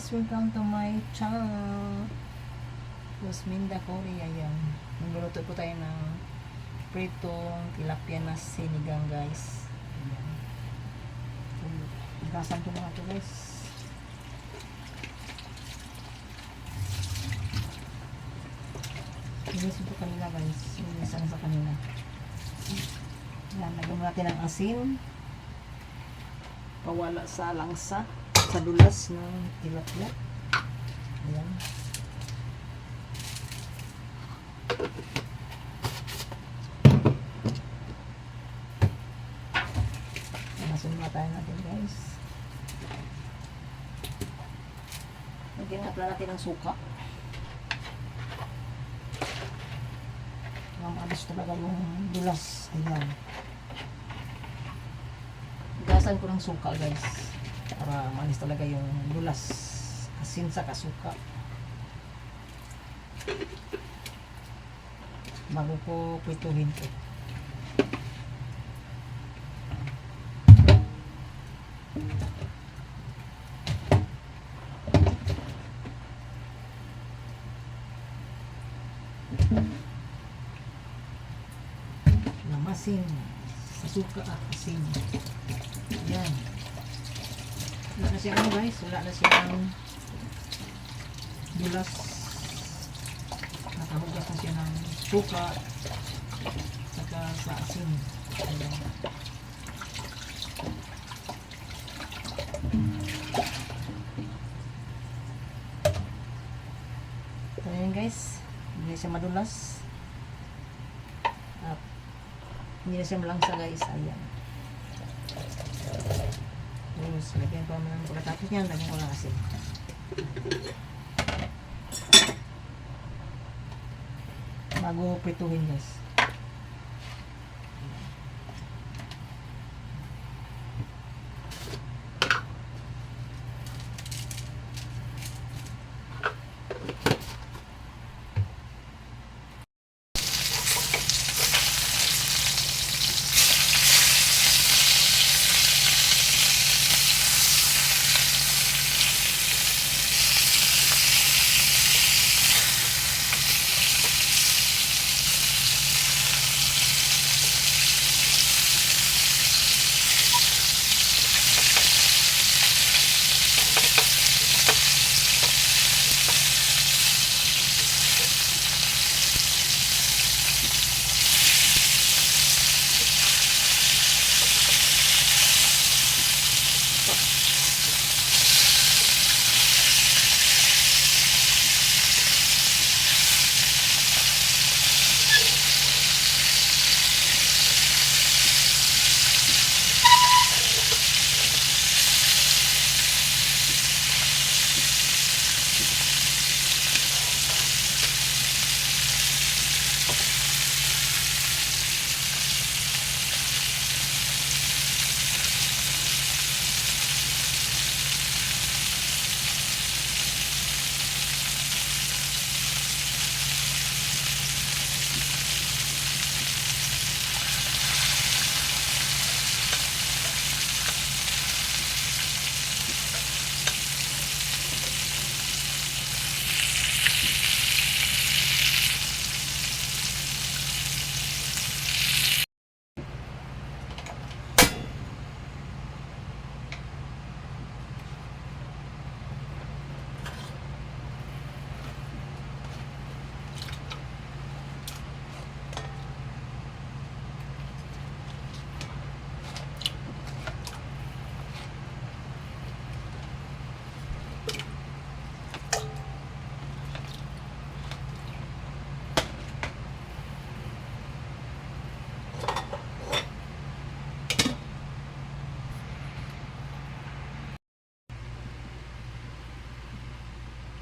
guys, welcome to my channel. Rosminda Korea yan. Nagluluto po tayo ng pritong tilapia na sinigang guys. Ayan. Igasan ko mga ito guys. Inisin ko kanina guys. Inisan sa kanina. Ayan, lagyan natin ng asin. Pawala sa langsa. Sa dulas ng tilapia. Ayan. Nasunmatayin natin guys. Lagyan natin ng suka. Mamalis talaga yung dulas. Ayan. Gasan ko ng suka guys. Para manis talaga yung dulas. Asin sa kasuka. Bago ko pituhin ko. Namasin sa suka at asin. Yan. Wala na siya guys, wala na siyang dulas. Nakahugas na siya ng suka saka sa asin. Ayan. Ayan guys, hindi na siya madulas at hindi na siya malangsa guys. Ayan. Tapos, lagyan ko naman pagkatapos niyan, lagyan ko lang asin. Bago prituhin guys.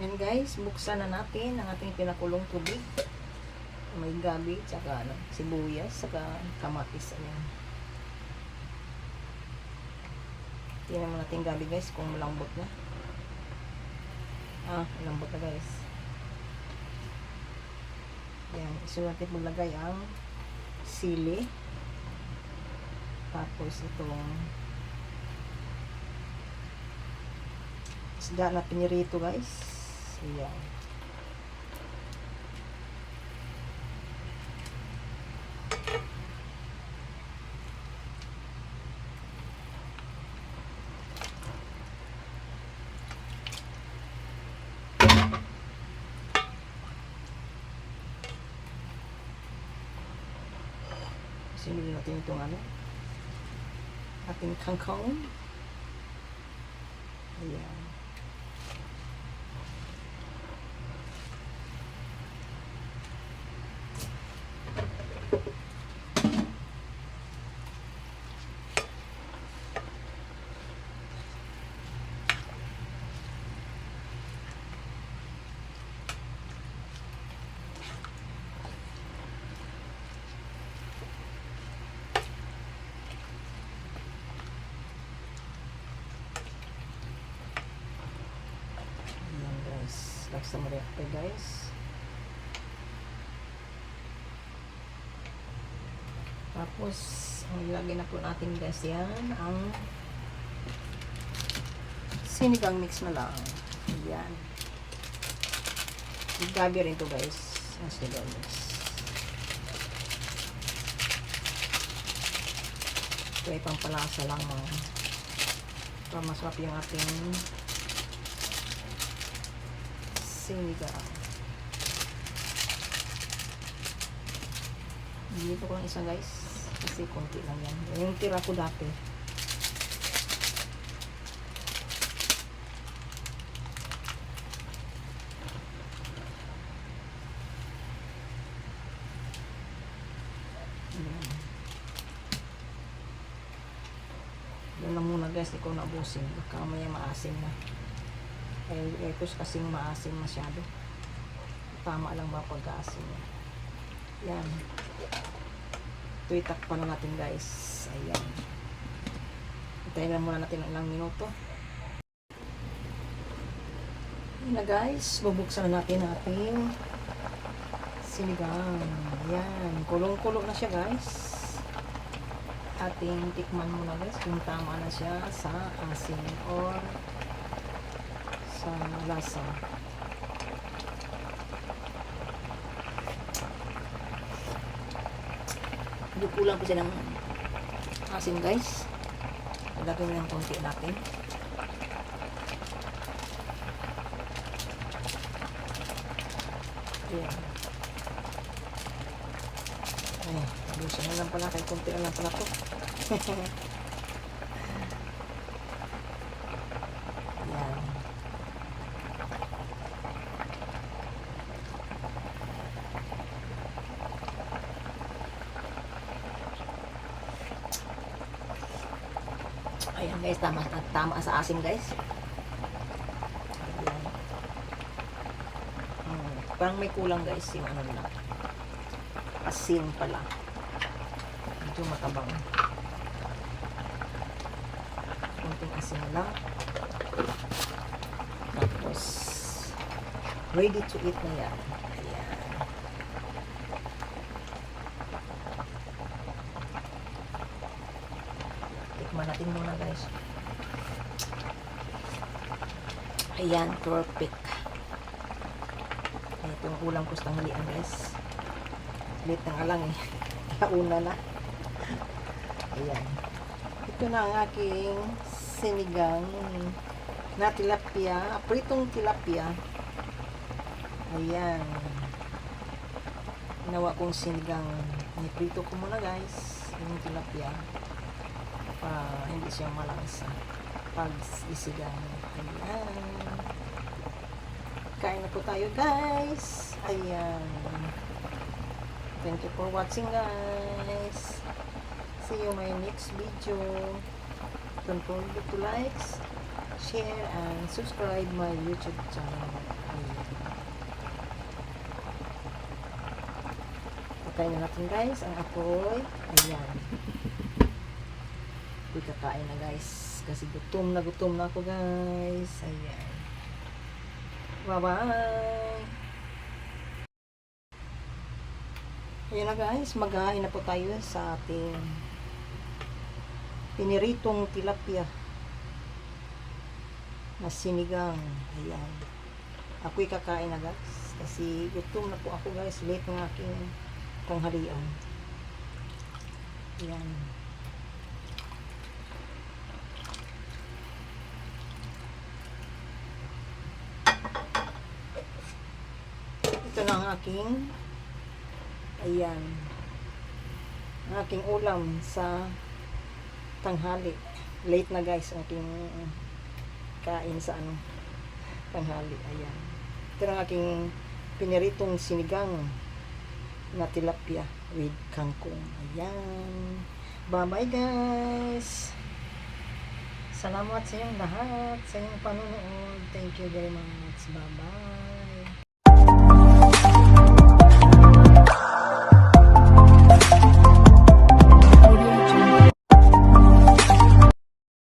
Yan guys, buksan na natin ang ating pinakulong tubig. May gabi, tsaka sibuyas, tsaka kamatis. Ayan. Tingnan mo natin gabi guys kung malambot na. Malambot na guys. Yan, isunod natin maglagay ang sili. Tapos itong isda na pinirito guys. Ayan. Sinuli natin itong ano, ating kangkong. Ayan. Sa reactor guys. Tapos ang ilagay na po natin guys yan ang sinigang mix na lang. Ayan. Gabi rin to guys ang sinigang mix. Ito ay pampalasa lang para masarap yung ating sinigang. Dito ko lang isa guys kasi konti lang yan. Yung tira ko dati. Yan lang muna guys, ikaw na busin baka may maasim na. Ito kasing maasim masyado. Tama lang ba pag-aasim niya. Yan. Ito itakpan na natin guys. Ayan. Hintayin lang muna natin ng ilang minuto. Ayan na guys. Bubuksan na natin ating sinigang. Ayan. Kulong-kulong na siya guys. Ating tikman muna guys kung tama na siya sa asin or sa lasa. Hindi kulang po siya ng asin guys. Lagyan mo ng konti natin. Ayan. Ay, tabusan na lang pala kahit konti na lang pala po. Ayan. Ayan guys, tama sa asin guys. Ayan. Parang may kulang guys yung ano lang. Asin pala. Medyo matabang. Kunting asin lang. Tapos ready to eat na yan. Ayan. Tikman natin muna guys. Ayan, perfect. Ito yung ulam ko sa tanghalian guys. Late na nga lang eh. Kauna na. Ayan. Ito na ang aking sinigang na tilapia. Pritong tilapia. Ayan. Ginawa kong sinigang. Niprito ko muna guys. Yung tilapia. Hindi siya malasa. Pag isigang. Ayan. Kain na po tayo guys. Ayan. Thank you for watching guys. See you my next video. Don't forget to like, share, and subscribe my YouTube channel. Patayin na natin guys ang apoy. Ayan. Hindi kakain na guys. Kasi gutom na ako guys. Ayan. Bye-bye. Ayan na guys, maghahain na po tayo sa ating piniritong tilapia na sinigang. Ayan. Ako'y kakain na guys. Kasi gutom na po ako guys. Late ng aking tanghalian. Ayan. Ito na ang aking ayan. Ang aking ulam sa tanghali. Late na guys ang aking kain sa tanghali. Ayan. Ito ang aking piniritong sinigang na tilapia with kangkong. Ayan. Bye-bye guys. Salamat sa inyong lahat sa inyong panonood. Thank you very much. Bye-bye.